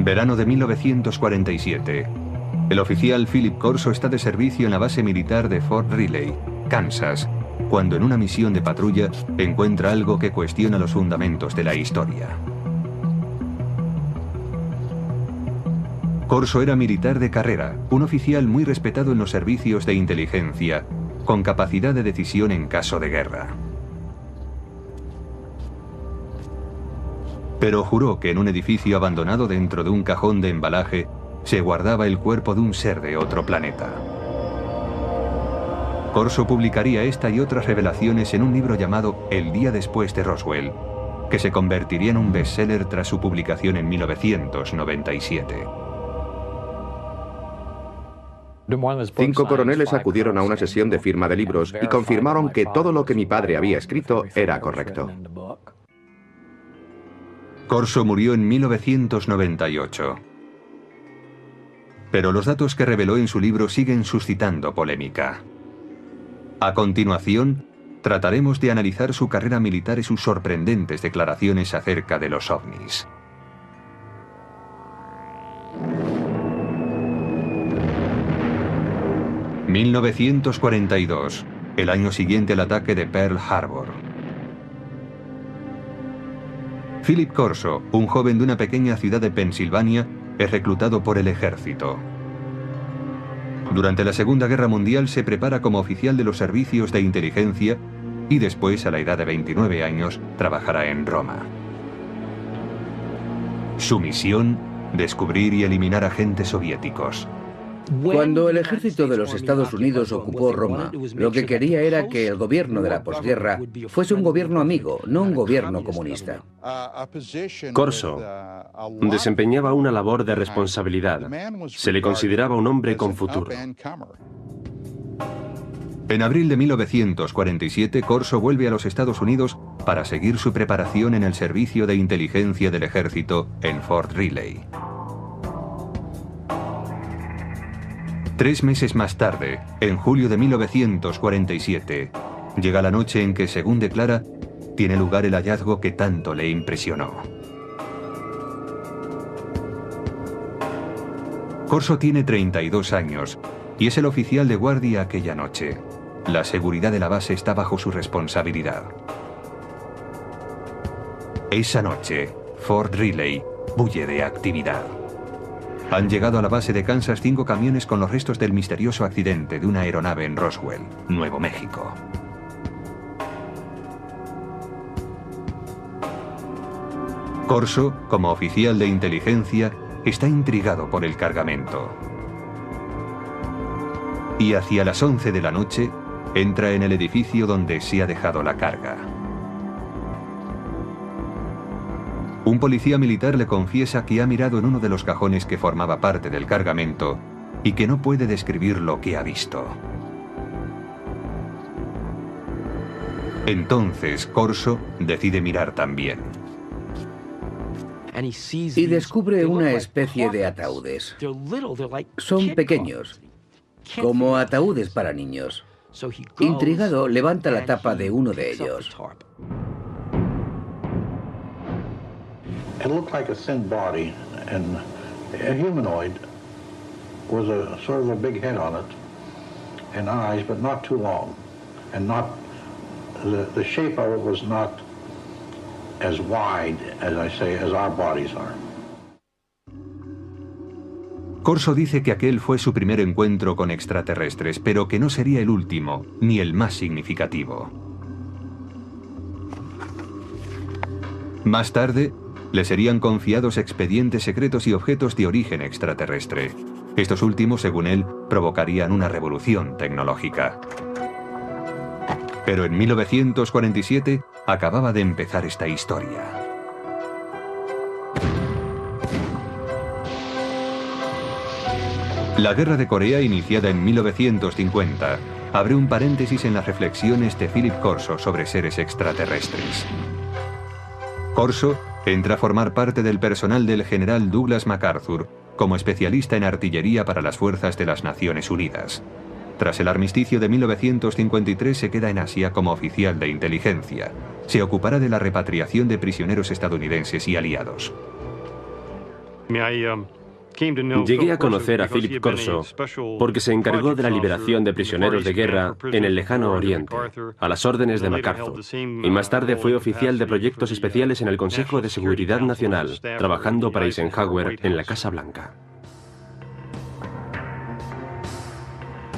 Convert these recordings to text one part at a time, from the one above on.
Verano de 1947. El oficial Philip Corso está de servicio en la base militar de Fort Riley, Kansas, cuando en una misión de patrulla encuentra algo que cuestiona los fundamentos de la historia. Corso era militar de carrera, un oficial muy respetado en los servicios de inteligencia, con capacidad de decisión en caso de guerra. Pero juró que en un edificio abandonado dentro de un cajón de embalaje se guardaba el cuerpo de un ser de otro planeta. Corso publicaría esta y otras revelaciones en un libro llamado El día después de Roswell, que se convertiría en un bestseller tras su publicación en 1997. 5 coroneles acudieron a una sesión de firma de libros y confirmaron que todo lo que mi padre había escrito era correcto. Corso murió en 1998. Pero los datos que reveló en su libro siguen suscitando polémica. A continuación, trataremos de analizar su carrera militar y sus sorprendentes declaraciones acerca de los ovnis. ...1942, el año siguiente al ataque de Pearl Harbor. Philip Corso, un joven de una pequeña ciudad de Pensilvania, es reclutado por el ejército. Durante la Segunda Guerra Mundial se prepara como oficial de los servicios de inteligencia y después, a la edad de 29 años, trabajará en Roma. Su misión: descubrir y eliminar agentes soviéticos. Cuando el ejército de los Estados Unidos ocupó Roma, lo que quería era que el gobierno de la posguerra fuese un gobierno amigo, no un gobierno comunista. Corso desempeñaba una labor de responsabilidad. Se le consideraba un hombre con futuro. En abril de 1947, Corso vuelve a los Estados Unidos para seguir su preparación en el servicio de inteligencia del ejército en Fort Riley. 3 meses más tarde, en julio de 1947, llega la noche en que, según declara, tiene lugar el hallazgo que tanto le impresionó. Corso tiene 32 años y es el oficial de guardia aquella noche. La seguridad de la base está bajo su responsabilidad. Esa noche, Fort Riley bulle de actividad. Han llegado a la base de Kansas 5 camiones con los restos del misterioso accidente de una aeronave en Roswell, Nuevo México. Corso, como oficial de inteligencia, está intrigado por el cargamento. Y hacia las 11 de la noche, entra en el edificio donde se ha dejado la carga. Un policía militar le confiesa que ha mirado en uno de los cajones que formaba parte del cargamento y que no puede describir lo que ha visto. Entonces Corso decide mirar también. Y descubre una especie de ataúdes. Son pequeños, como ataúdes para niños. Intrigado, levanta la tapa de uno de ellos. It looked like a thin body and a humanoid with a sort of a big head on it and eyes, but not too long, and not the shape of it was not as wide, as I say, as our bodies are. Corso dice que aquel fue su primer encuentro con extraterrestres, pero que no sería el último, ni el más significativo. Más tarde, le serían confiados expedientes secretos y objetos de origen extraterrestre. Estos últimos, según él, provocarían una revolución tecnológica. Pero en 1947 acababa de empezar esta historia. La Guerra de Corea, iniciada en 1950, abre un paréntesis en las reflexiones de Philip Corso sobre seres extraterrestres. Corso entra a formar parte del personal del general Douglas MacArthur como especialista en artillería para las fuerzas de las Naciones Unidas. Tras el armisticio de 1953 se queda en Asia como oficial de inteligencia. Se ocupará de la repatriación de prisioneros estadounidenses y aliados. Llegué a conocer a Philip Corso porque se encargó de la liberación de prisioneros de guerra en el lejano Oriente, a las órdenes de MacArthur, y más tarde fue oficial de proyectos especiales en el Consejo de Seguridad Nacional, trabajando para Eisenhower en la Casa Blanca.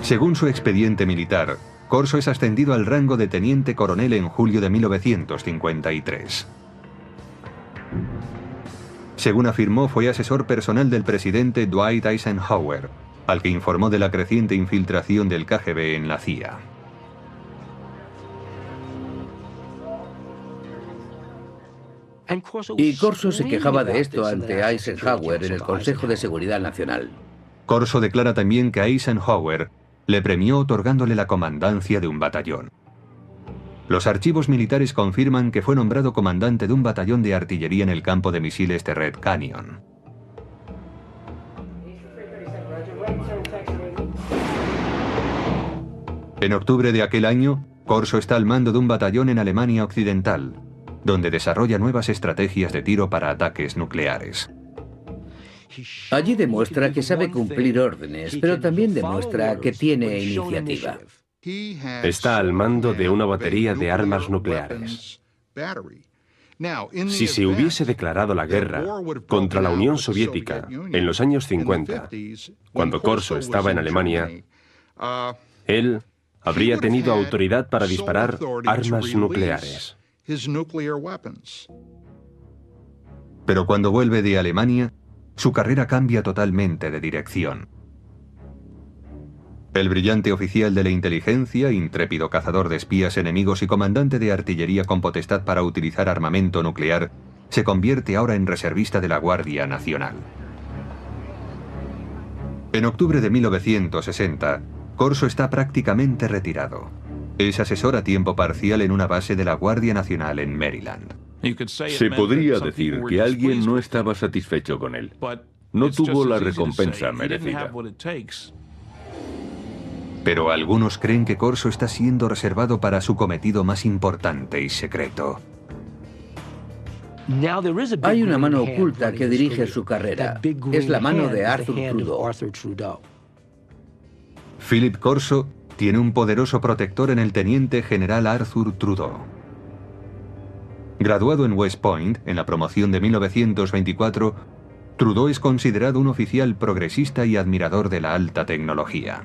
Según su expediente militar, Corso es ascendido al rango de teniente coronel en julio de 1953. Según afirmó, fue asesor personal del presidente Dwight Eisenhower, al que informó de la creciente infiltración del KGB en la CIA. Y Corso se quejaba de esto ante Eisenhower en el Consejo de Seguridad Nacional. Corso declara también que Eisenhower le premió otorgándole la comandancia de un batallón. Los archivos militares confirman que fue nombrado comandante de un batallón de artillería en el campo de misiles de Red Canyon. En octubre de aquel año, Corso está al mando de un batallón en Alemania Occidental, donde desarrolla nuevas estrategias de tiro para ataques nucleares. Allí demuestra que sabe cumplir órdenes, pero también demuestra que tiene iniciativa. Está al mando de una batería de armas nucleares. Si se hubiese declarado la guerra contra la Unión Soviética en los años 50, cuando Corso estaba en Alemania, él habría tenido autoridad para disparar armas nucleares. Pero cuando vuelve de Alemania, su carrera cambia totalmente de dirección. El brillante oficial de la inteligencia, intrépido cazador de espías enemigos y comandante de artillería con potestad para utilizar armamento nuclear, se convierte ahora en reservista de la Guardia Nacional. En octubre de 1960, Corso está prácticamente retirado. Es asesor a tiempo parcial en una base de la Guardia Nacional en Maryland. Se podría decir que alguien no estaba satisfecho con él. No tuvo la recompensa merecida. Pero algunos creen que Corso está siendo reservado para su cometido más importante y secreto. Hay una mano oculta que dirige su carrera. Es la mano de Arthur Trudeau. Philip Corso tiene un poderoso protector en el teniente general Arthur Trudeau. Graduado en West Point, en la promoción de 1924, Trudeau es considerado un oficial progresista y admirador de la alta tecnología.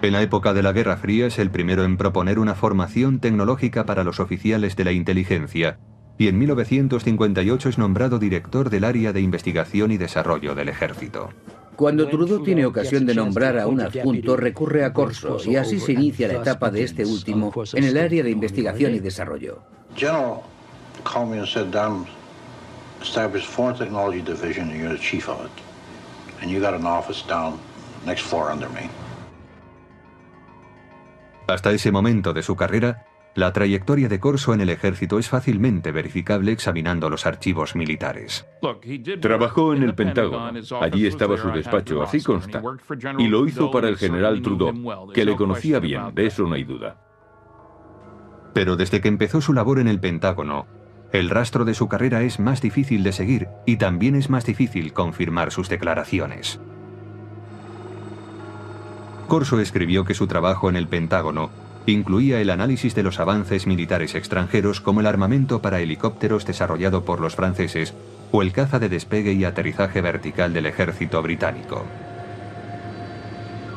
En la época de la Guerra Fría es el primero en proponer una formación tecnológica para los oficiales de la inteligencia, y en 1958 es nombrado director del área de investigación y desarrollo del ejército. Cuando Trudeau tiene ocasión de nombrar a un adjunto, recurre a Corso, y así se inicia la etapa de este último en el área de investigación y desarrollo. General called me and said, "Don, establish Foreign Technology Division, and you're the chief of it. And you got an office down next floor under me." Hasta ese momento de su carrera, la trayectoria de Corso en el ejército es fácilmente verificable examinando los archivos militares. Trabajó en el Pentágono. Allí estaba su despacho, así consta. Y lo hizo para el general Trudeau, que le conocía bien, de eso no hay duda. Pero desde que empezó su labor en el Pentágono, el rastro de su carrera es más difícil de seguir y también es más difícil confirmar sus declaraciones. Corso escribió que su trabajo en el Pentágono incluía el análisis de los avances militares extranjeros como el armamento para helicópteros desarrollado por los franceses o el caza de despegue y aterrizaje vertical del ejército británico.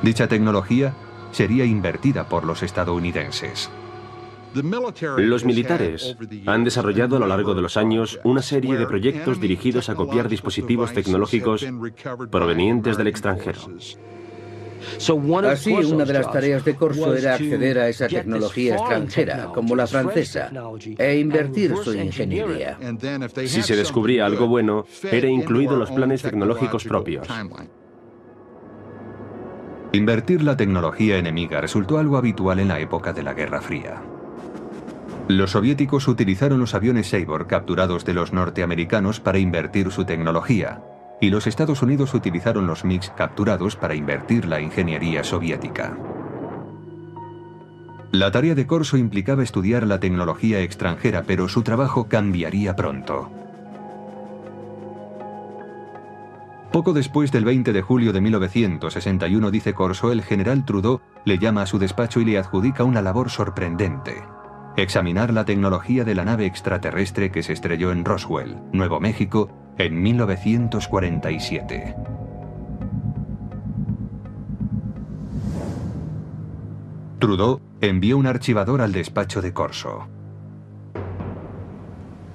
Dicha tecnología sería invertida por los estadounidenses. Los militares han desarrollado a lo largo de los años una serie de proyectos dirigidos a copiar dispositivos tecnológicos provenientes del extranjero. Así, una de las tareas de Corso era acceder a esa tecnología extranjera, como la francesa, e invertir su ingeniería. Si se descubría algo bueno, era incluido en los planes tecnológicos propios. Invertir la tecnología enemiga resultó algo habitual en la época de la Guerra Fría. Los soviéticos utilizaron los aviones Sabor capturados de los norteamericanos para invertir su tecnología, y los Estados Unidos utilizaron los MiG capturados para invertir la ingeniería soviética. La tarea de Corso implicaba estudiar la tecnología extranjera, pero su trabajo cambiaría pronto. Poco después del 20 de julio de 1961, dice Corso, el general Trudeau le llama a su despacho y le adjudica una labor sorprendente: examinar la tecnología de la nave extraterrestre que se estrelló en Roswell, Nuevo México, en 1947. Trudeau envió un archivador al despacho de Corso.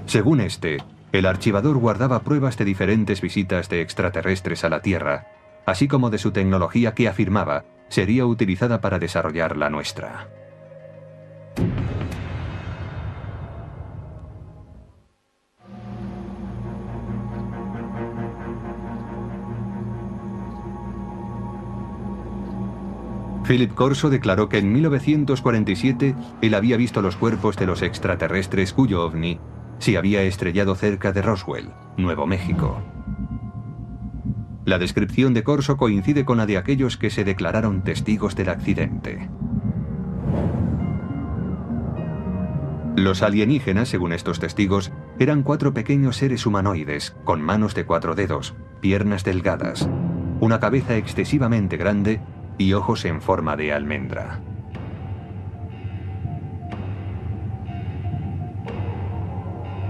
Según este, el archivador guardaba pruebas de diferentes visitas de extraterrestres a la Tierra, así como de su tecnología que afirmaba sería utilizada para desarrollar la nuestra. Philip Corso declaró que en 1947 él había visto los cuerpos de los extraterrestres cuyo ovni se había estrellado cerca de Roswell, Nuevo México. La descripción de Corso coincide con la de aquellos que se declararon testigos del accidente. Los alienígenas, según estos testigos, eran 4 pequeños seres humanoides, con manos de 4 dedos, piernas delgadas, una cabeza excesivamente grande y ojos en forma de almendra.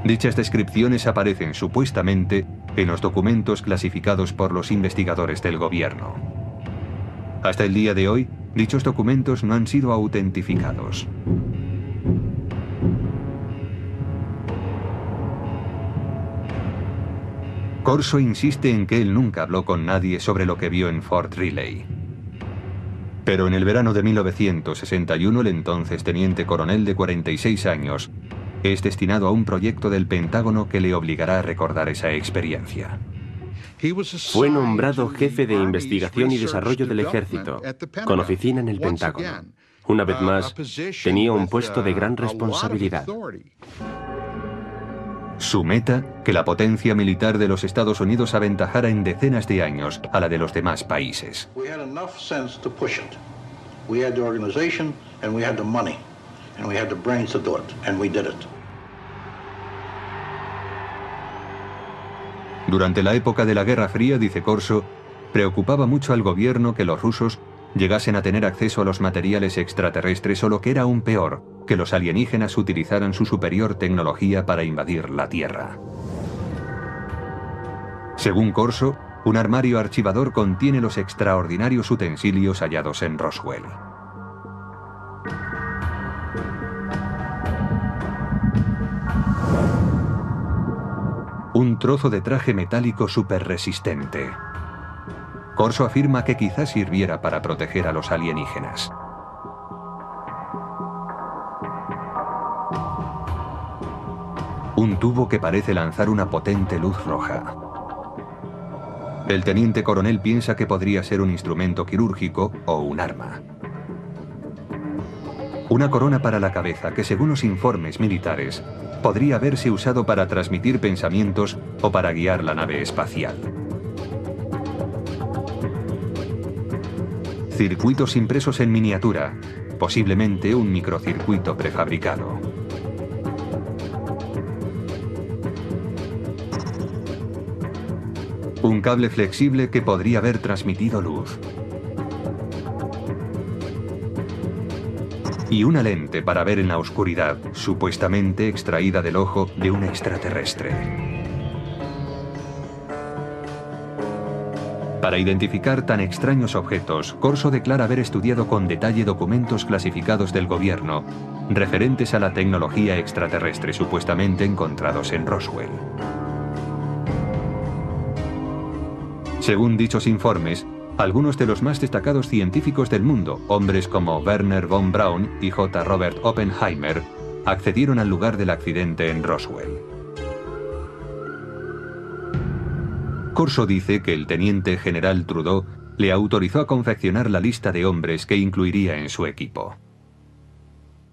Dichas descripciones aparecen supuestamente en los documentos clasificados por los investigadores del gobierno. Hasta el día de hoy, dichos documentos no han sido autentificados. Corso insiste en que él nunca habló con nadie sobre lo que vio en Fort Riley. Pero en el verano de 1961, el entonces teniente coronel de 46 años es destinado a un proyecto del Pentágono que le obligará a recordar esa experiencia. Fue nombrado jefe de investigación y desarrollo del ejército, con oficina en el Pentágono. Una vez más, tenía un puesto de gran responsabilidad. Su meta, que la potencia militar de los Estados Unidos aventajara en decenas de años a la de los demás países. Durante la época de la Guerra Fría, dice Corso, preocupaba mucho al gobierno que los rusos llegasen a tener acceso a los materiales extraterrestres o, lo que era aún peor, que los alienígenas utilizaran su superior tecnología para invadir la Tierra. Según Corso, un armario archivador contiene los extraordinarios utensilios hallados en Roswell. Un trozo de traje metálico superresistente. Corso afirma que quizás sirviera para proteger a los alienígenas. Un tubo que parece lanzar una potente luz roja. El teniente coronel piensa que podría ser un instrumento quirúrgico o un arma. Una corona para la cabeza que, según los informes militares, podría haberse usado para transmitir pensamientos o para guiar la nave espacial. Circuitos impresos en miniatura, posiblemente un microcircuito prefabricado. Un cable flexible que podría haber transmitido luz. Y una lente para ver en la oscuridad, supuestamente extraída del ojo de un extraterrestre. Para identificar tan extraños objetos, Corso declara haber estudiado con detalle documentos clasificados del gobierno referentes a la tecnología extraterrestre supuestamente encontrados en Roswell. Según dichos informes, algunos de los más destacados científicos del mundo, hombres como Werner von Braun y J. Robert Oppenheimer, accedieron al lugar del accidente en Roswell. Corso dice que el teniente general Trudeau le autorizó a confeccionar la lista de hombres que incluiría en su equipo.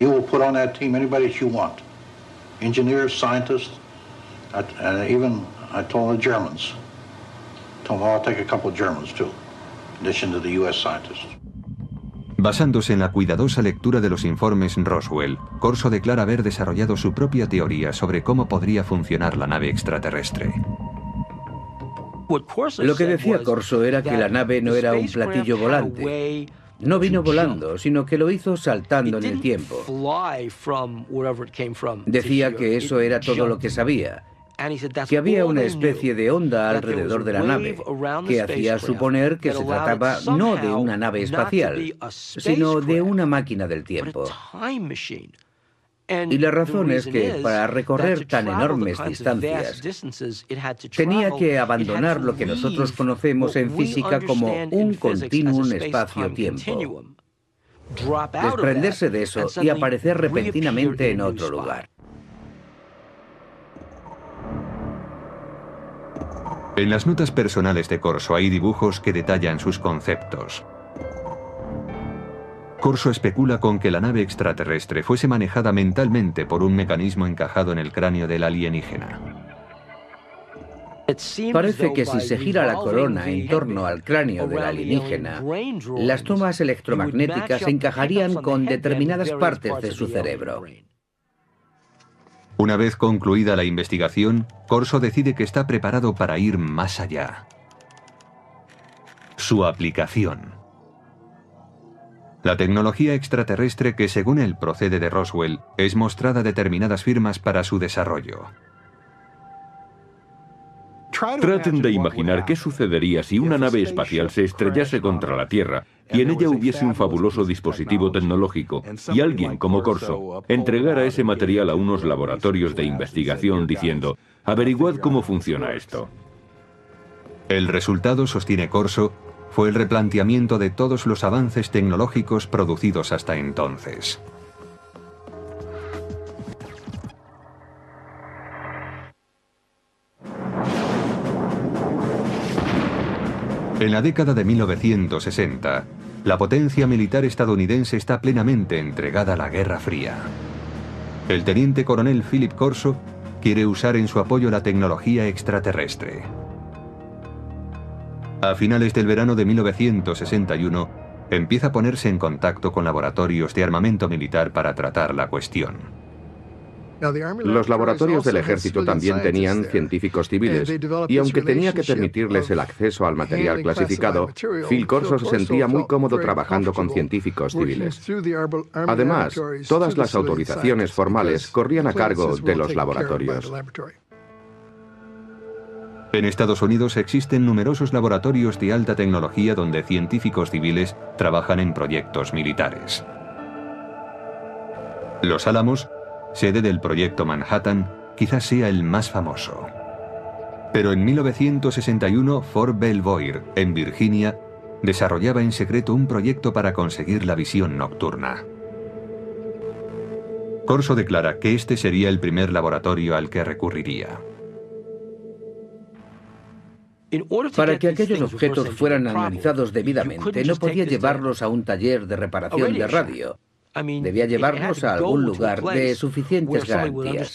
You will put on that team anybody that you want. Engineers, scientists, and even I told the Germans. Told them I'll take a couple of Germans too, in addition to the US scientists. Basándose en la cuidadosa lectura de los informes Roswell, Corso declara haber desarrollado su propia teoría sobre cómo podría funcionar la nave extraterrestre. Lo que decía Corso era que la nave no era un platillo volante. No vino volando, sino que lo hizo saltando en el tiempo. Decía que eso era todo lo que sabía, que había una especie de onda alrededor de la nave, que hacía suponer que se trataba no de una nave espacial, sino de una máquina del tiempo. Y la razón es que para recorrer tan enormes distancias, tenía que abandonar lo que nosotros conocemos en física como un continuum espacio-tiempo, desprenderse de eso y aparecer repentinamente en otro lugar. En las notas personales de Corso hay dibujos que detallan sus conceptos. Corso especula con que la nave extraterrestre fuese manejada mentalmente por un mecanismo encajado en el cráneo del alienígena. Parece que si se gira la corona en torno al cráneo del alienígena, las tomas electromagnéticas encajarían con determinadas partes de su cerebro. Una vez concluida la investigación, Corso decide que está preparado para ir más allá. Su aplicación. La tecnología extraterrestre que, según él, procede de Roswell, es mostrada a determinadas firmas para su desarrollo. Traten de imaginar qué sucedería si una nave espacial se estrellase contra la Tierra y en ella hubiese un fabuloso dispositivo tecnológico y alguien como Corso entregara ese material a unos laboratorios de investigación diciendo: averiguad cómo funciona esto. El resultado, sostiene Corso, fue el replanteamiento de todos los avances tecnológicos producidos hasta entonces. En la década de 1960, la potencia militar estadounidense está plenamente entregada a la Guerra Fría. El teniente coronel Philip Corso quiere usar en su apoyo la tecnología extraterrestre. A finales del verano de 1961, empieza a ponerse en contacto con laboratorios de armamento militar para tratar la cuestión. Los laboratorios del ejército también tenían científicos civiles, y aunque tenía que permitirles el acceso al material clasificado, Phil Corso se sentía muy cómodo trabajando con científicos civiles. Además, todas las autorizaciones formales corrían a cargo de los laboratorios. En Estados Unidos existen numerosos laboratorios de alta tecnología donde científicos civiles trabajan en proyectos militares. Los Álamos, sede del proyecto Manhattan, quizás sea el más famoso. Pero en 1961, Fort Belvoir, en Virginia, desarrollaba en secreto un proyecto para conseguir la visión nocturna. Corso declara que este sería el primer laboratorio al que recurriría. Para que aquellos objetos fueran analizados debidamente, no podía llevarlos a un taller de reparación de radio. Debía llevarlos a algún lugar de suficientes garantías.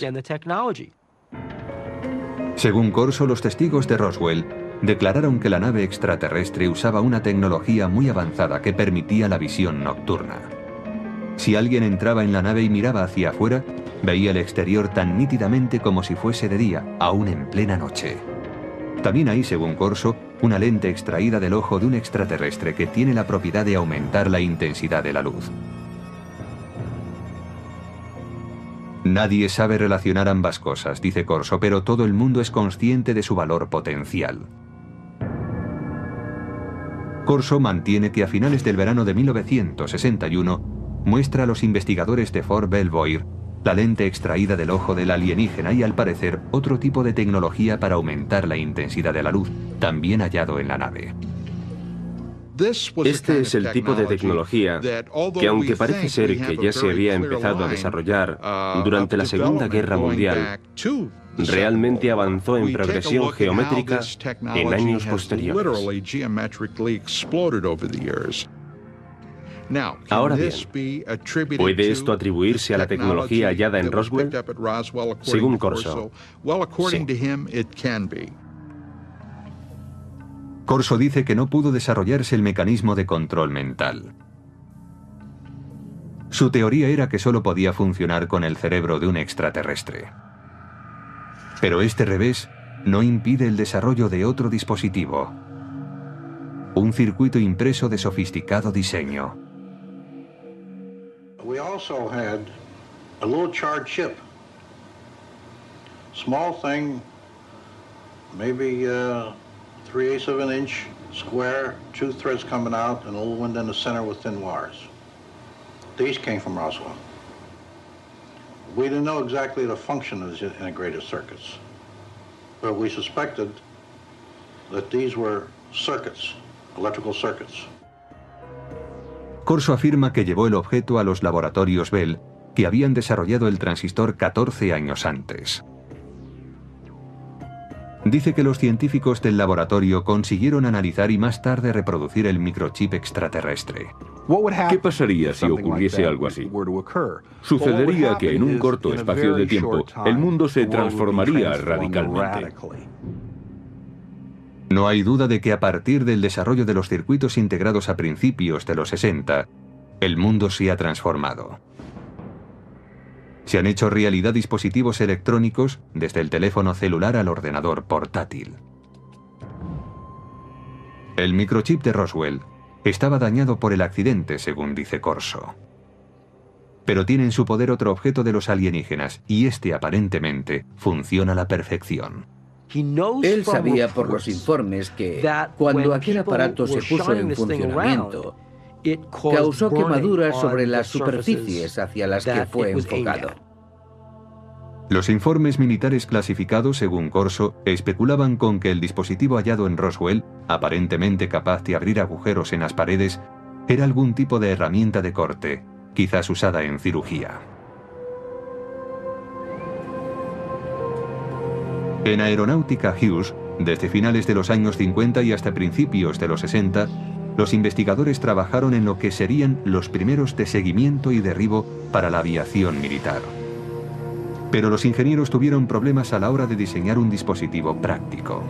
Según Corso, los testigos de Roswell declararon que la nave extraterrestre usaba una tecnología muy avanzada que permitía la visión nocturna. Si alguien entraba en la nave y miraba hacia afuera, veía el exterior tan nítidamente como si fuese de día, aún en plena noche. También hay, según Corso, una lente extraída del ojo de un extraterrestre que tiene la propiedad de aumentar la intensidad de la luz. Nadie sabe relacionar ambas cosas, dice Corso, pero todo el mundo es consciente de su valor potencial. Corso mantiene que a finales del verano de 1961 muestra a los investigadores de Fort Belvoir la lente extraída del ojo del alienígena y, al parecer, otro tipo de tecnología para aumentar la intensidad de la luz, también hallado en la nave. Este es el tipo de tecnología que, aunque parece ser que ya se había empezado a desarrollar durante la Segunda Guerra Mundial, realmente avanzó en progresión geométrica en años posteriores. Ahora bien, ¿puede esto atribuirse a la tecnología hallada en Roswell? Según Corso, sí. Corso dice que no pudo desarrollarse el mecanismo de control mental. Su teoría era que solo podía funcionar con el cerebro de un extraterrestre. Pero este revés no impide el desarrollo de otro dispositivo. Un circuito impreso de sofisticado diseño. We also had a little charred chip. Small thing, maybe 3/8 of an inch square, 2 threads coming out, and a little one in the center with thin wires. These came from Roswell. We didn't know exactly the function of these integrated circuits, but we suspected that these were circuits, electrical circuits. Corso afirma que llevó el objeto a los laboratorios Bell, que habían desarrollado el transistor 14 años antes. Dice que los científicos del laboratorio consiguieron analizar y más tarde reproducir el microchip extraterrestre. ¿Qué pasaría si ocurriese algo así? Sucedería que en un corto espacio de tiempo el mundo se transformaría radicalmente. No hay duda de que a partir del desarrollo de los circuitos integrados a principios de los 60, el mundo se ha transformado. Se han hecho realidad dispositivos electrónicos desde el teléfono celular al ordenador portátil. El microchip de Roswell estaba dañado por el accidente, según dice Corso. Pero tiene en su poder otro objeto de los alienígenas, y este aparentemente funciona a la perfección. Él sabía por los informes que cuando aquel aparato se puso en funcionamiento, causó quemaduras sobre las superficies hacia las que fue enfocado. Los informes militares clasificados, según Corso, especulaban con que el dispositivo hallado en Roswell, aparentemente capaz de abrir agujeros en las paredes, era algún tipo de herramienta de corte, quizás usada en cirugía. En Aeronáutica Hughes, desde finales de los años 50 y hasta principios de los 60, los investigadores trabajaron en lo que serían los primeros de seguimiento y derribo para la aviación militar. Pero los ingenieros tuvieron problemas a la hora de diseñar un dispositivo práctico.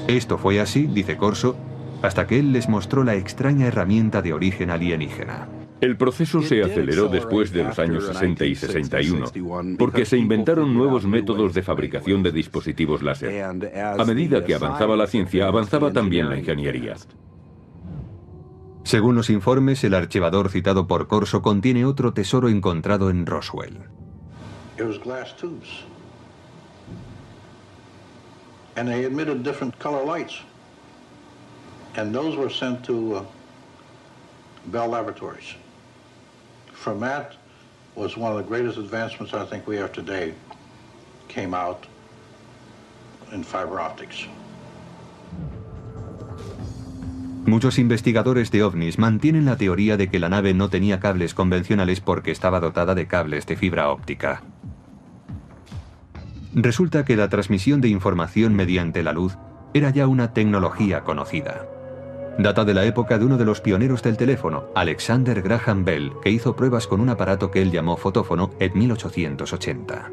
Esto fue así, dice Corso, hasta que él les mostró la extraña herramienta de origen alienígena. El proceso se aceleró después de los años 60 y 61, porque se inventaron nuevos métodos de fabricación de dispositivos láser. A medida que avanzaba la ciencia, avanzaba también la ingeniería. Según los informes, el archivador citado por Corso contiene otro tesoro encontrado en Roswell. It was glass tubes. And they emitted different color lights. And those were sent to Bell Laboratories. From that was one of the greatest advancements I think we have today, came out in fiber optics. Muchos investigadores de ovnis mantienen la teoría de que la nave no tenía cables convencionales porque estaba dotada de cables de fibra óptica. Resulta que la transmisión de información mediante la luz era ya una tecnología conocida. Data de la época de uno de los pioneros del teléfono, Alexander Graham Bell, que hizo pruebas con un aparato que él llamó fotófono en 1880.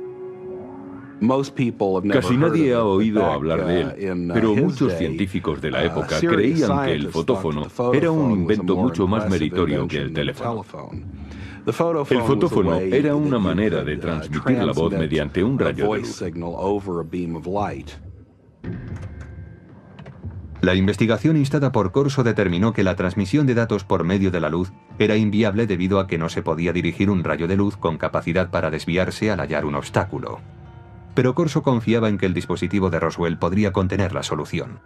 Casi nadie ha oído hablar de él, pero muchos científicos de la época creían que el fotófono era un invento mucho más meritorio que el teléfono. El fotófono era una manera de transmitir la voz mediante un rayo de luz. La investigación instada por Corso determinó que la transmisión de datos por medio de la luz era inviable debido a que no se podía dirigir un rayo de luz con capacidad para desviarse al hallar un obstáculo. Pero Corso confiaba en que el dispositivo de Roswell podría contener la solución.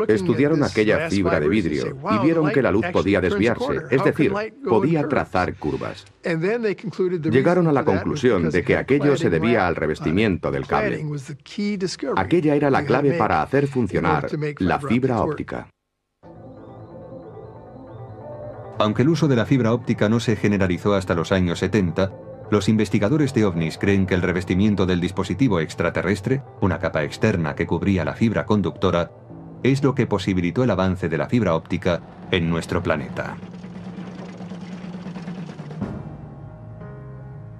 Estudiaron aquella fibra de vidrio y vieron que la luz podía desviarse, es decir, podía trazar curvas. Llegaron a la conclusión de que aquello se debía al revestimiento del cable. Aquella era la clave para hacer funcionar la fibra óptica. Aunque el uso de la fibra óptica no se generalizó hasta los años 70, los investigadores de ovnis creen que el revestimiento del dispositivo extraterrestre, una capa externa que cubría la fibra conductora, es lo que posibilitó el avance de la fibra óptica en nuestro planeta.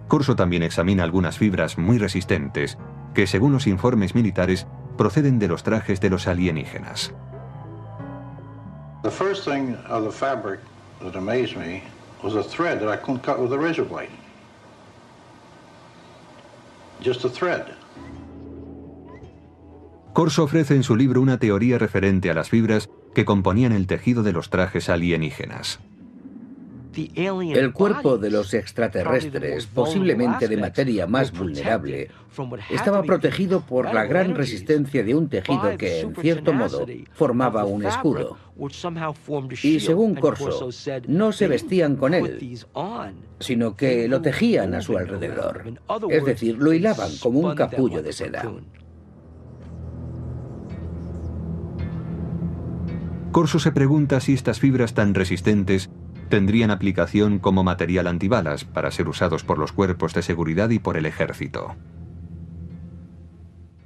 Corso también examina algunas fibras muy resistentes que, según los informes militares, proceden de los trajes de los alienígenas. The first thing of the fabric that amazed me was a thread that I couldn't cut with a razor blade. Just a thread. Corso ofrece en su libro una teoría referente a las fibras que componían el tejido de los trajes alienígenas. El cuerpo de los extraterrestres, posiblemente de materia más vulnerable, estaba protegido por la gran resistencia de un tejido que, en cierto modo, formaba un escudo. Y según Corso, no se vestían con él, sino que lo tejían a su alrededor. Es decir, lo hilaban como un capullo de seda. Corso se pregunta si estas fibras tan resistentes tendrían aplicación como material antibalas para ser usados por los cuerpos de seguridad y por el ejército.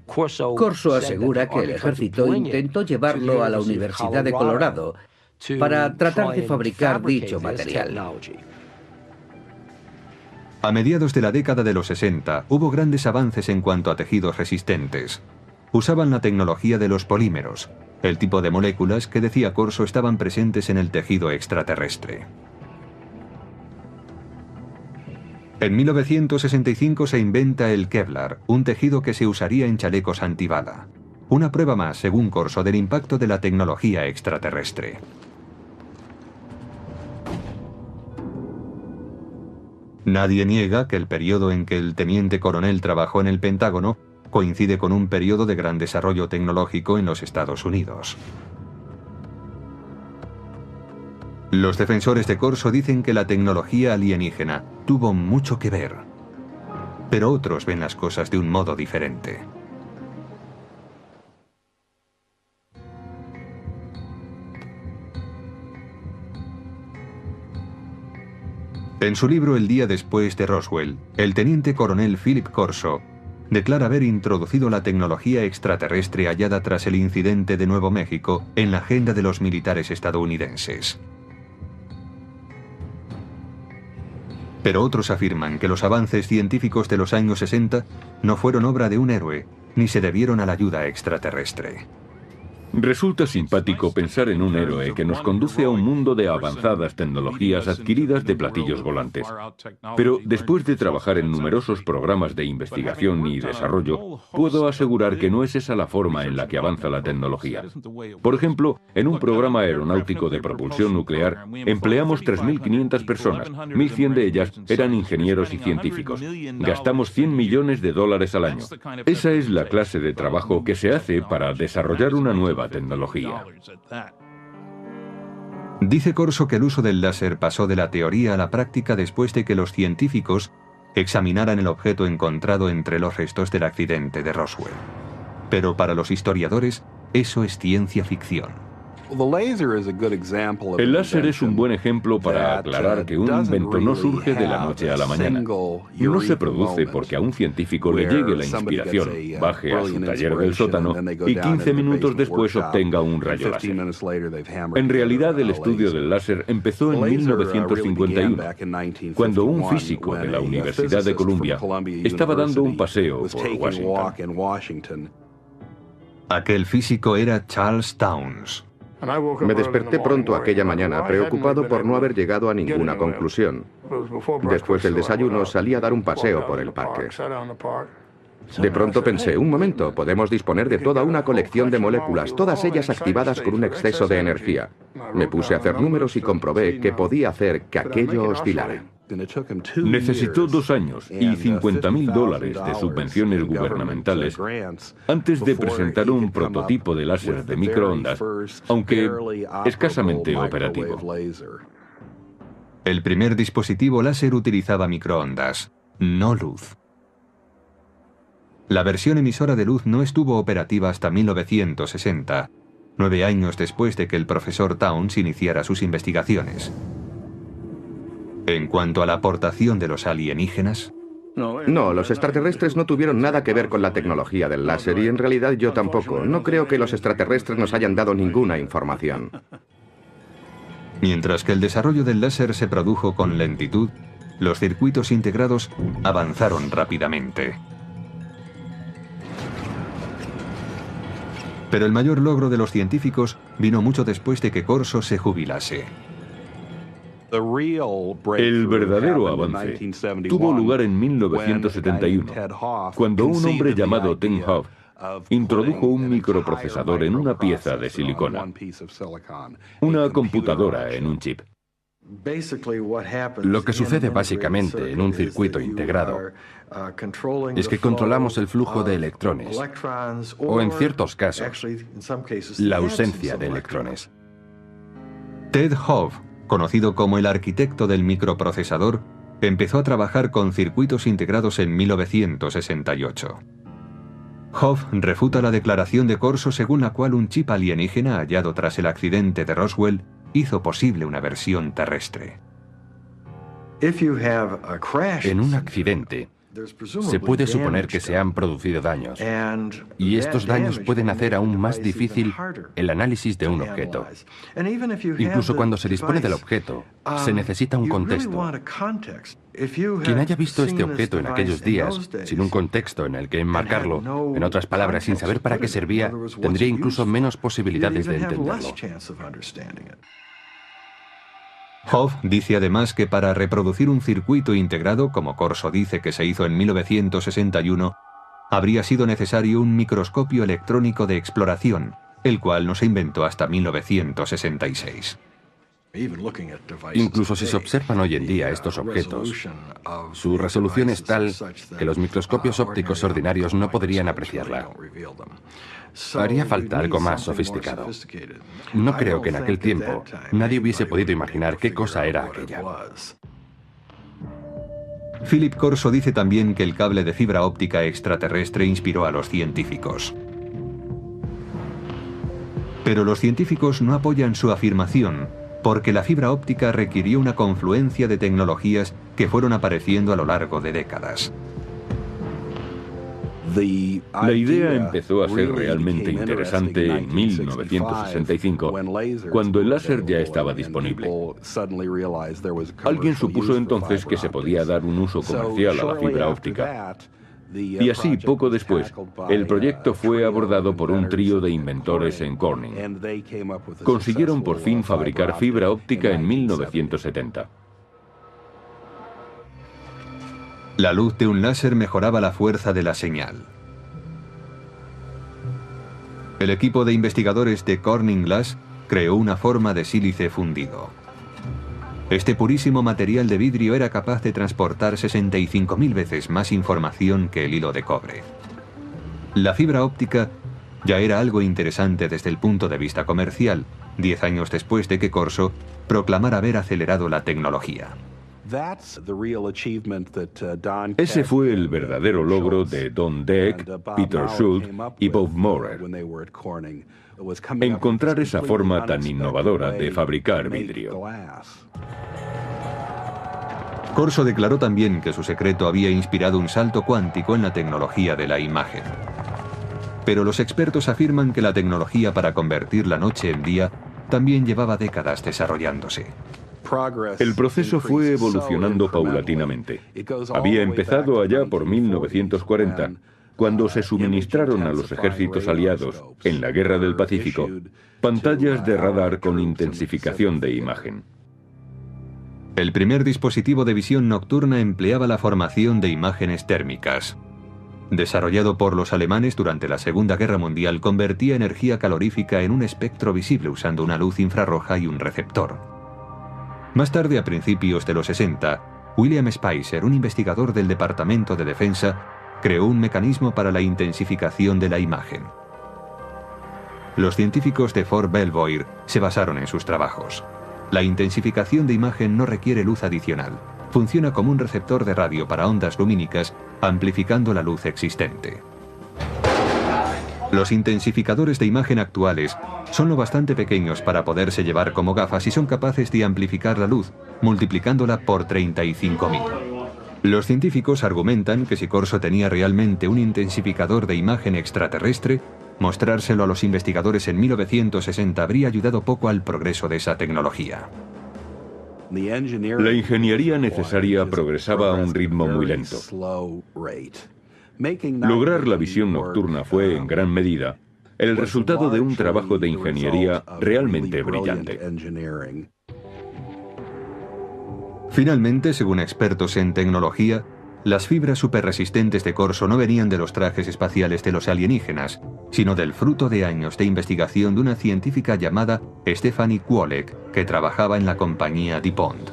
Corso asegura que el ejército intentó llevarlo a la Universidad de Colorado para tratar de fabricar dicho material. A mediados de la década de los 60 hubo grandes avances en cuanto a tejidos resistentes. Usaban la tecnología de los polímeros, el tipo de moléculas que, decía Corso, estaban presentes en el tejido extraterrestre. En 1965 se inventa el Kevlar, un tejido que se usaría en chalecos antibala. Una prueba más, según Corso, del impacto de la tecnología extraterrestre. Nadie niega que el periodo en que el teniente coronel trabajó en el Pentágono coincide con un periodo de gran desarrollo tecnológico en los Estados Unidos. Los defensores de Corso dicen que la tecnología alienígena tuvo mucho que ver, pero otros ven las cosas de un modo diferente. En su libro El día después de Roswell, el teniente coronel Philip Corso declara haber introducido la tecnología extraterrestre hallada tras el incidente de Nuevo México en la agenda de los militares estadounidenses. Pero otros afirman que los avances científicos de los años 60 no fueron obra de un héroe, ni se debieron a la ayuda extraterrestre. Resulta simpático pensar en un héroe que nos conduce a un mundo de avanzadas tecnologías adquiridas de platillos volantes. Pero después de trabajar en numerosos programas de investigación y desarrollo, puedo asegurar que no es esa la forma en la que avanza la tecnología. Por ejemplo, en un programa aeronáutico de propulsión nuclear, empleamos 3.500 personas, 1.100 de ellas eran ingenieros y científicos. Gastamos $100 millones al año. Esa es la clase de trabajo que se hace para desarrollar una nueva tecnología. Dice Corso que el uso del láser pasó de la teoría a la práctica después de que los científicos examinaran el objeto encontrado entre los restos del accidente de Roswell. Pero para los historiadores, eso es ciencia ficción. El láser es un buen ejemplo para aclarar que un invento no surge de la noche a la mañana. No se produce porque a un científico le llegue la inspiración, baje a su taller del sótano y 15 minutos después obtenga un rayo láser. En realidad, el estudio del láser empezó en 1951, cuando un físico de la Universidad de Columbia estaba dando un paseo por Washington. Aquel físico era Charles Townes. Me desperté pronto aquella mañana, preocupado por no haber llegado a ninguna conclusión. Después del desayuno salí a dar un paseo por el parque. De pronto pensé, un momento, podemos disponer de toda una colección de moléculas, todas ellas activadas con un exceso de energía. Me puse a hacer números y comprobé que podía hacer que aquello oscilara. Necesitó 2 años y $50.000 de subvenciones gubernamentales antes de presentar un prototipo de láser de microondas, aunque escasamente operativo. El primer dispositivo láser utilizaba microondas, no luz. La versión emisora de luz no estuvo operativa hasta 1960, 9 años después de que el profesor Townes iniciara sus investigaciones. En cuanto a la aportación de los alienígenas... No, los extraterrestres no tuvieron nada que ver con la tecnología del láser y en realidad yo tampoco. No creo que los extraterrestres nos hayan dado ninguna información. Mientras que el desarrollo del láser se produjo con lentitud, los circuitos integrados avanzaron rápidamente. Pero el mayor logro de los científicos vino mucho después de que Corso se jubilase. El verdadero avance tuvo lugar en 1971, cuando un hombre llamado Tim Hoff introdujo un microprocesador en una pieza de silicona, una computadora en un chip. Lo que sucede básicamente en un circuito integrado es que controlamos el flujo de electrones, o en ciertos casos, la ausencia de electrones. Ted Hove, conocido como el arquitecto del microprocesador, empezó a trabajar con circuitos integrados en 1968. Hove refuta la declaración de Corso según la cual un chip alienígena hallado tras el accidente de Roswell hizo posible una versión terrestre. En un accidente, se puede suponer que se han producido daños, y estos daños pueden hacer aún más difícil el análisis de un objeto. Incluso cuando se dispone del objeto, se necesita un contexto. Quien haya visto este objeto en aquellos días, sin un contexto en el que enmarcarlo, en otras palabras, sin saber para qué servía, tendría incluso menos posibilidades de entenderlo. Hove dice además que para reproducir un circuito integrado, como Corso dice que se hizo en 1961, habría sido necesario un microscopio electrónico de exploración, el cual no se inventó hasta 1966. Incluso si se observan hoy en día estos objetos, su resolución es tal que los microscopios ópticos ordinarios no podrían apreciarla. Haría falta algo más sofisticado. No creo que en aquel tiempo nadie hubiese podido imaginar qué cosa era aquella. Philip Corso dice también que el cable de fibra óptica extraterrestre inspiró a los científicos. Pero los científicos no apoyan su afirmación, porque la fibra óptica requirió una confluencia de tecnologías que fueron apareciendo a lo largo de décadas. La idea empezó a ser realmente interesante en 1965, cuando el láser ya estaba disponible. Alguien supuso entonces que se podía dar un uso comercial a la fibra óptica. Y así, poco después, el proyecto fue abordado por un trío de inventores en Corning. Consiguieron por fin fabricar fibra óptica en 1970. La luz de un láser mejoraba la fuerza de la señal. El equipo de investigadores de Corning Glass creó una forma de sílice fundido. Este purísimo material de vidrio era capaz de transportar 65.000 veces más información que el hilo de cobre. La fibra óptica ya era algo interesante desde el punto de vista comercial, 10 años después de que Corso proclamara haber acelerado la tecnología. Ese fue el verdadero logro de Don Deck, Peter Schultz y Bob Maurer. Encontrar esa forma tan innovadora de fabricar vidrio. Corso declaró también que su secreto había inspirado un salto cuántico en la tecnología de la imagen. Pero los expertos afirman que la tecnología para convertir la noche en día también llevaba décadas desarrollándose. El proceso fue evolucionando paulatinamente. Había empezado allá por 1940, cuando se suministraron a los ejércitos aliados, en la Guerra del Pacífico, pantallas de radar con intensificación de imagen. El primer dispositivo de visión nocturna empleaba la formación de imágenes térmicas. Desarrollado por los alemanes durante la Segunda Guerra Mundial, convertía energía calorífica en un espectro visible usando una luz infrarroja y un receptor. Más tarde, a principios de los 60, William Spicer, un investigador del Departamento de Defensa, creó un mecanismo para la intensificación de la imagen. Los científicos de Fort Belvoir se basaron en sus trabajos. La intensificación de imagen no requiere luz adicional. Funciona como un receptor de radio para ondas lumínicas, amplificando la luz existente. Los intensificadores de imagen actuales son lo bastante pequeños para poderse llevar como gafas y son capaces de amplificar la luz, multiplicándola por 35.000. Los científicos argumentan que si Corso tenía realmente un intensificador de imagen extraterrestre, mostrárselo a los investigadores en 1960 habría ayudado poco al progreso de esa tecnología. La ingeniería necesaria progresaba a un ritmo muy lento. Lograr la visión nocturna fue, en gran medida, el resultado de un trabajo de ingeniería realmente brillante. Finalmente, según expertos en tecnología, las fibras superresistentes de Corso no venían de los trajes espaciales de los alienígenas, sino del fruto de años de investigación de una científica llamada Stephanie Kwolek, que trabajaba en la compañía DuPont.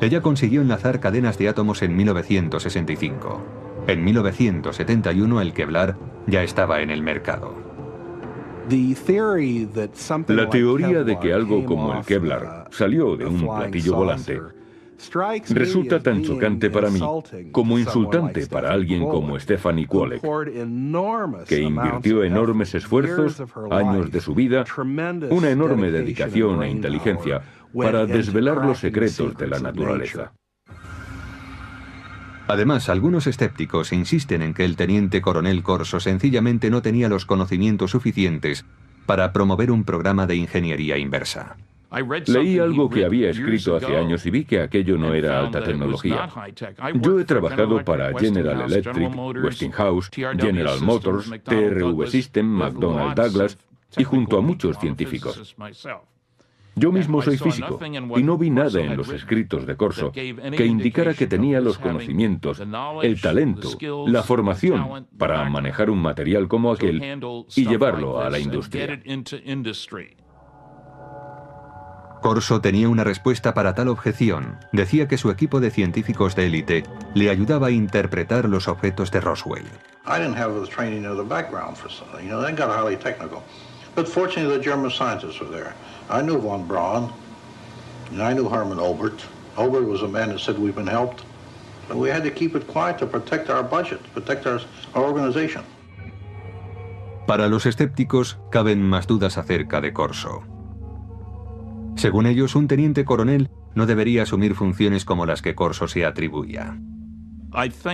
Ella consiguió enlazar cadenas de átomos en 1965. En 1971 el Kevlar ya estaba en el mercado. La teoría de que algo como el Kevlar salió de un platillo volante resulta tan chocante para mí como insultante para alguien como Stephanie Kwolek, que invirtió enormes esfuerzos, años de su vida, una enorme dedicación e inteligencia para desvelar los secretos de la naturaleza. Además, algunos escépticos insisten en que el teniente coronel Corso sencillamente no tenía los conocimientos suficientes para promover un programa de ingeniería inversa. Leí algo que había escrito hace años y vi que aquello no era alta tecnología. Yo he trabajado para General Electric, Westinghouse, General Motors, TRV System, McDonnell Douglas y junto a muchos científicos. Yo mismo soy físico y no vi nada en los escritos de Corso que indicara que tenía los conocimientos, el talento, la formación para manejar un material como aquel y llevarlo a la industria. Corso tenía una respuesta para tal objeción. Decía que su equipo de científicos de élite le ayudaba a interpretar los objetos de Roswell. I didn't have the training or the background for something, they got highly technical. But fortunately the German scientists were there. I knew von Braun, and I knew Hermann Oberth. Oberth was a man that said we've been helped. But we had to keep it quiet to protect our budget, protect our organization. Para los escépticos, caben más dudas acerca de Corso. Según ellos, un teniente coronel no debería asumir funciones como las que Corso se atribuía.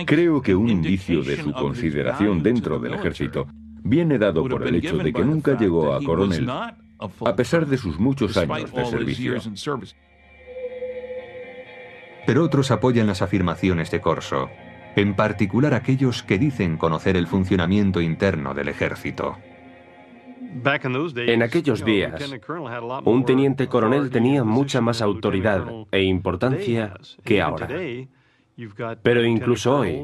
Creo que un indicio de su consideración dentro del ejército viene dado por el hecho de que nunca llegó a coronel, a pesar de sus muchos años de servicio. Pero otros apoyan las afirmaciones de Corso, en particular aquellos que dicen conocer el funcionamiento interno del ejército. En aquellos días, un teniente coronel tenía mucha más autoridad e importancia que ahora. Pero incluso hoy,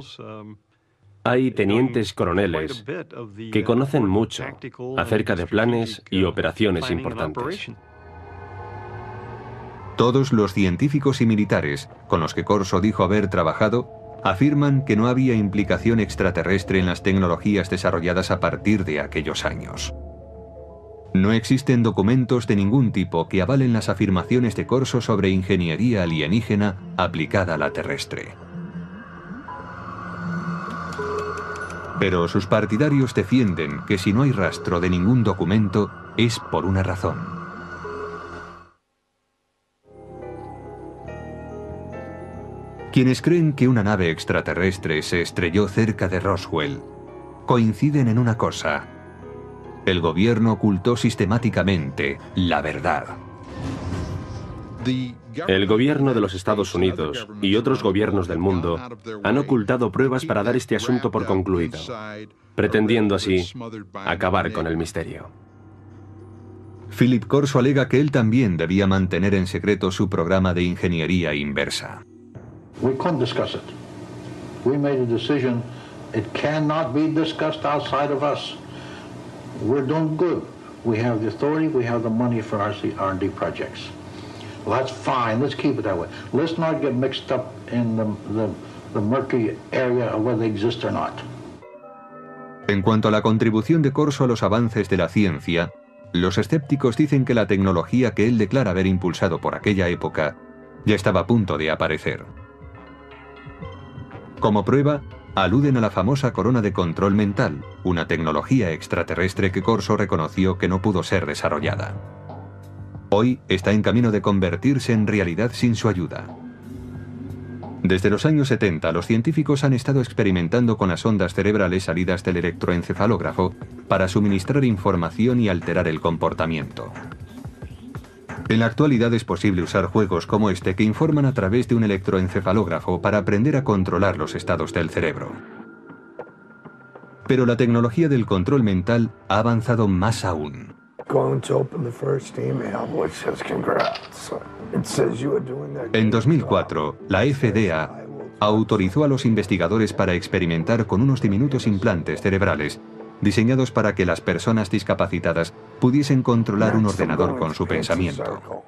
hay tenientes coroneles que conocen mucho acerca de planes y operaciones importantes. Todos los científicos y militares con los que Corso dijo haber trabajado afirman que no había implicación extraterrestre en las tecnologías desarrolladas a partir de aquellos años. No existen documentos de ningún tipo que avalen las afirmaciones de Corso sobre ingeniería alienígena aplicada a la terrestre. Pero sus partidarios defienden que si no hay rastro de ningún documento, es por una razón. Quienes creen que una nave extraterrestre se estrelló cerca de Roswell, coinciden en una cosa: el gobierno ocultó sistemáticamente la verdad. El gobierno de los Estados Unidos y otros gobiernos del mundo han ocultado pruebas para dar este asunto por concluido, pretendiendo así acabar con el misterio. Philip Corso alega que él también debía mantener en secreto su programa de ingeniería inversa. We couldn't discuss it. We made a decision. It cannot be discussed outside of us. We're doing good. We have the authority, we have the money for our R&D projects. Well, that's fine. Let's keep it that way. Let's not get mixed up in the murky area of whether they exist or not. En cuanto a la contribución de Corso a los avances de la ciencia, los escépticos dicen que la tecnología que él declara haber impulsado por aquella época ya estaba a punto de aparecer. Como prueba, aluden a la famosa corona de control mental, una tecnología extraterrestre que Corso reconoció que no pudo ser desarrollada. Hoy está en camino de convertirse en realidad sin su ayuda. Desde los años 70, los científicos han estado experimentando con las ondas cerebrales salidas del electroencefalógrafo para suministrar información y alterar el comportamiento. En la actualidad es posible usar juegos como este que informan a través de un electroencefalógrafo para aprender a controlar los estados del cerebro. Pero la tecnología del control mental ha avanzado más aún. En 2004, la FDA autorizó a los investigadores para experimentar con unos diminutos implantes cerebrales, diseñados para que las personas discapacitadas pudiesen controlar un ordenador con su pensamiento.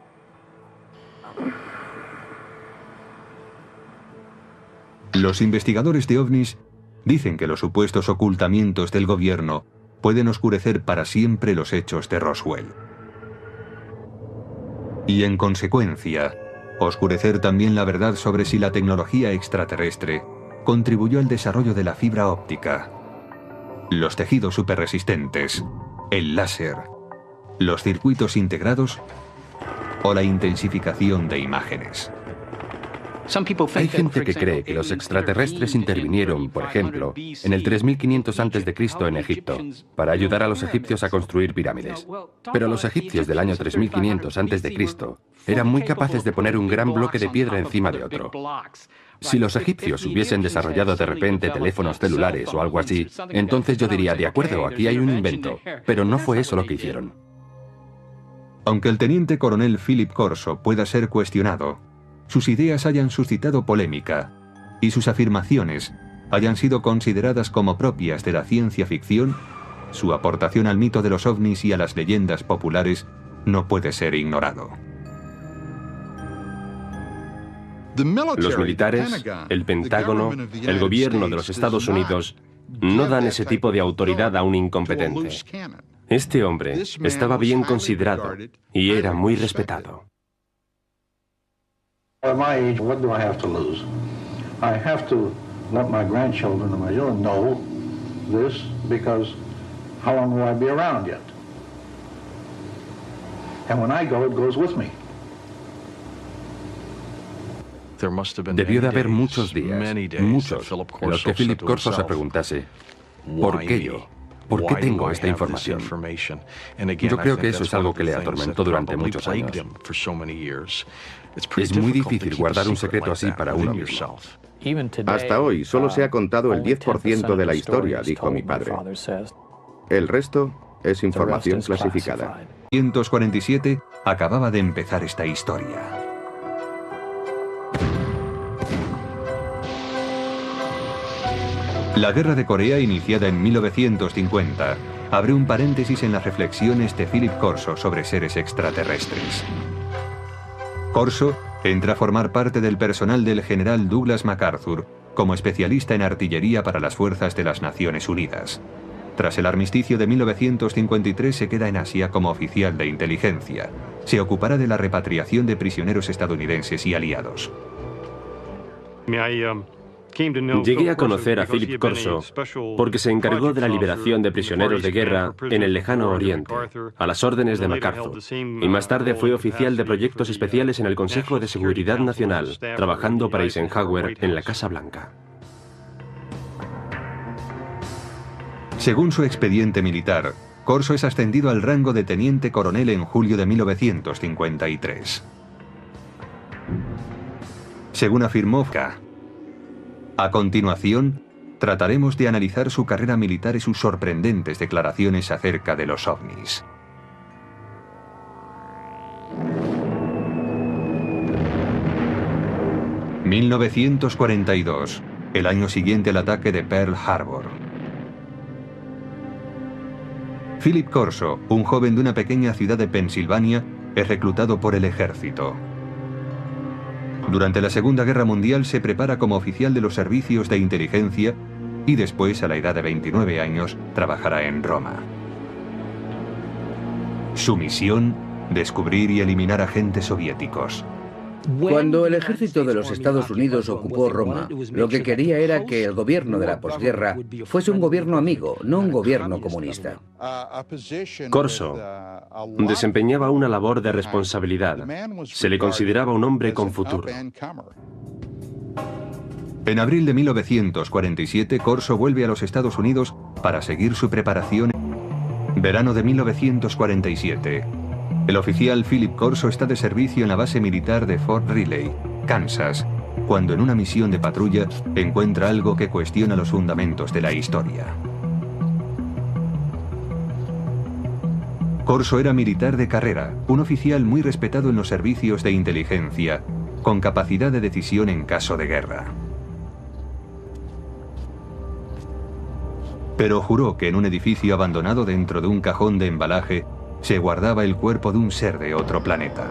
Los investigadores de ovnis dicen que los supuestos ocultamientos del gobierno pueden oscurecer para siempre los hechos de Roswell. Y en consecuencia, oscurecer también la verdad sobre si la tecnología extraterrestre contribuyó al desarrollo de la fibra óptica, los tejidos superresistentes, el láser, los circuitos integrados o la intensificación de imágenes. Hay gente que cree que los extraterrestres intervinieron, por ejemplo, en el 3500 a.C. en Egipto, para ayudar a los egipcios a construir pirámides. Pero los egipcios del año 3500 a.C. eran muy capaces de poner un gran bloque de piedra encima de otro. Si los egipcios hubiesen desarrollado de repente teléfonos celulares o algo así, entonces yo diría, de acuerdo, aquí hay un invento. Pero no fue eso lo que hicieron. Aunque el teniente coronel Philip Corso pueda ser cuestionado, sus ideas hayan suscitado polémica y sus afirmaciones hayan sido consideradas como propias de la ciencia ficción, su aportación al mito de los ovnis y a las leyendas populares no puede ser ignorado. Los militares, el Pentágono, el gobierno de los Estados Unidos no dan ese tipo de autoridad a un incompetente. Este hombre estaba bien considerado y era muy respetado. At my age, what do I have to lose? I have to let my grandchildren and my children know this, because how long will I be around yet? And when I go, it goes with me. Debió de haber muchos días, muchos, en los que Philip Corso se preguntase, ¿por qué yo? ¿Por qué tengo esta información? Yo creo que eso es algo que le atormentó durante muchos años. Es muy difícil guardar un secreto así para uno mismo. Hasta hoy solo se ha contado el 10% de la historia, dijo mi padre. El resto es información clasificada. 1947 acababa de empezar esta historia. La Guerra de Corea, iniciada en 1950, abre un paréntesis en las reflexiones de Philip Corso sobre seres extraterrestres. Corso entra a formar parte del personal del general Douglas MacArthur como especialista en artillería para las fuerzas de las Naciones Unidas. Tras el armisticio de 1953 se queda en Asia como oficial de inteligencia. Se ocupará de la repatriación de prisioneros estadounidenses y aliados. Llegué a conocer a Philip Corso porque se encargó de la liberación de prisioneros de guerra en el lejano Oriente, a las órdenes de MacArthur, y más tarde fue oficial de proyectos especiales en el Consejo de Seguridad Nacional, trabajando para Eisenhower en la Casa Blanca. Según su expediente militar, Corso es ascendido al rango de teniente coronel en julio de 1953. Según afirmó K. A continuación, trataremos de analizar su carrera militar y sus sorprendentes declaraciones acerca de los ovnis. ...1942, el año siguiente al ataque de Pearl Harbor. Philip Corso, un joven de una pequeña ciudad de Pensilvania, es reclutado por el ejército. Durante la Segunda Guerra Mundial se prepara como oficial de los servicios de inteligencia y después, a la edad de 29 años, trabajará en Roma. Su misión, descubrir y eliminar agentes soviéticos. Cuando el ejército de los Estados Unidos ocupó Roma, lo que quería era que el gobierno de la posguerra fuese un gobierno amigo, no un gobierno comunista. Corso desempeñaba una labor de responsabilidad. Se le consideraba un hombre con futuro. En abril de 1947, Corso vuelve a los Estados Unidos para seguir su preparación. Verano de 1947. El oficial Philip Corso está de servicio en la base militar de Fort Riley, Kansas, cuando en una misión de patrulla encuentra algo que cuestiona los fundamentos de la historia. Corso era militar de carrera, un oficial muy respetado en los servicios de inteligencia, con capacidad de decisión en caso de guerra. pero juró que en un edificio abandonado dentro de un cajón de embalaje se guardaba el cuerpo de un ser de otro planeta.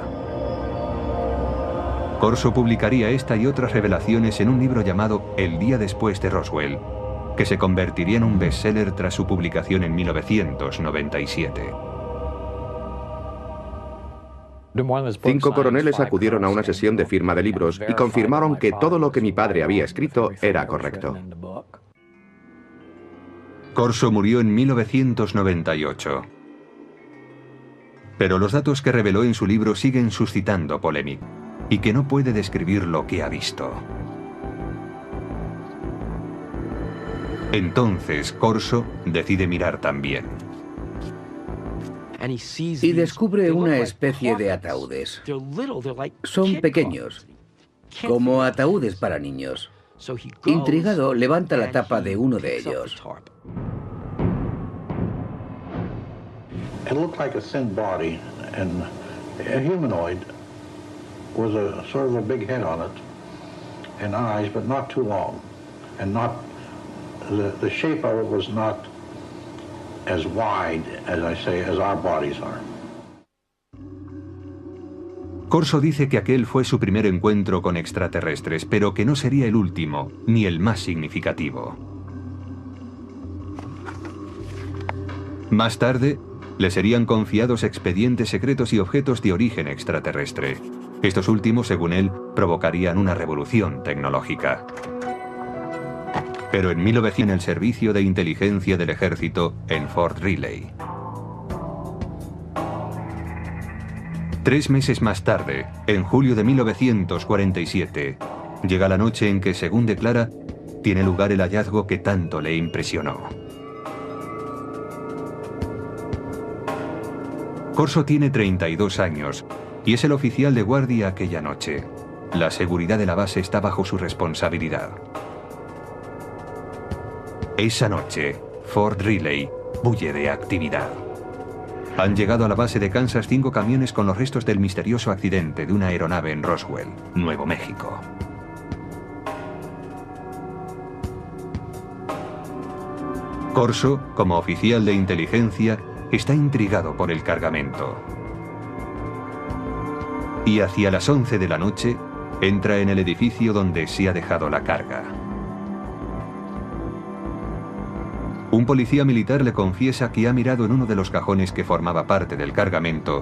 Corso publicaría esta y otras revelaciones en un libro llamado El día después de Roswell, que se convertiría en un bestseller tras su publicación en 1997. 5 coroneles acudieron a una sesión de firma de libros y confirmaron que todo lo que mi padre había escrito era correcto. Corso murió en 1998. Pero los datos que reveló en su libro siguen suscitando polémica, y que no puede describir lo que ha visto. Entonces Corso decide mirar también. Y descubre una especie de ataúdes. Son pequeños, como ataúdes para niños. Intrigado, levanta la tapa de uno de ellos. It looked like a thin body, and a humanoid with a sort of a big head on it, and eyes, but not too long, and not the shape of it was not as wide, as I say, as our bodies are. Corso dice que aquel fue su primer encuentro con extraterrestres, pero que no sería el último, ni el más significativo. Más tarde, le serían confiados expedientes secretos y objetos de origen extraterrestre. Estos últimos, según él, provocarían una revolución tecnológica. Pero en 1900 en el servicio de inteligencia del ejército en Fort Riley. 3 meses más tarde, en julio de 1947, llega la noche en que, según declara, tiene lugar el hallazgo que tanto le impresionó. Corso tiene 32 años y es el oficial de guardia aquella noche. La seguridad de la base está bajo su responsabilidad. Esa noche, Fort Riley bulle de actividad. Han llegado a la base de Kansas 5 camiones con los restos del misterioso accidente de una aeronave en Roswell, Nuevo México. Corso, como oficial de inteligencia, está intrigado por el cargamento. Y hacia las 11 de la noche, entra en el edificio donde se ha dejado la carga. Un policía militar le confiesa que ha mirado en uno de los cajones que formaba parte del cargamento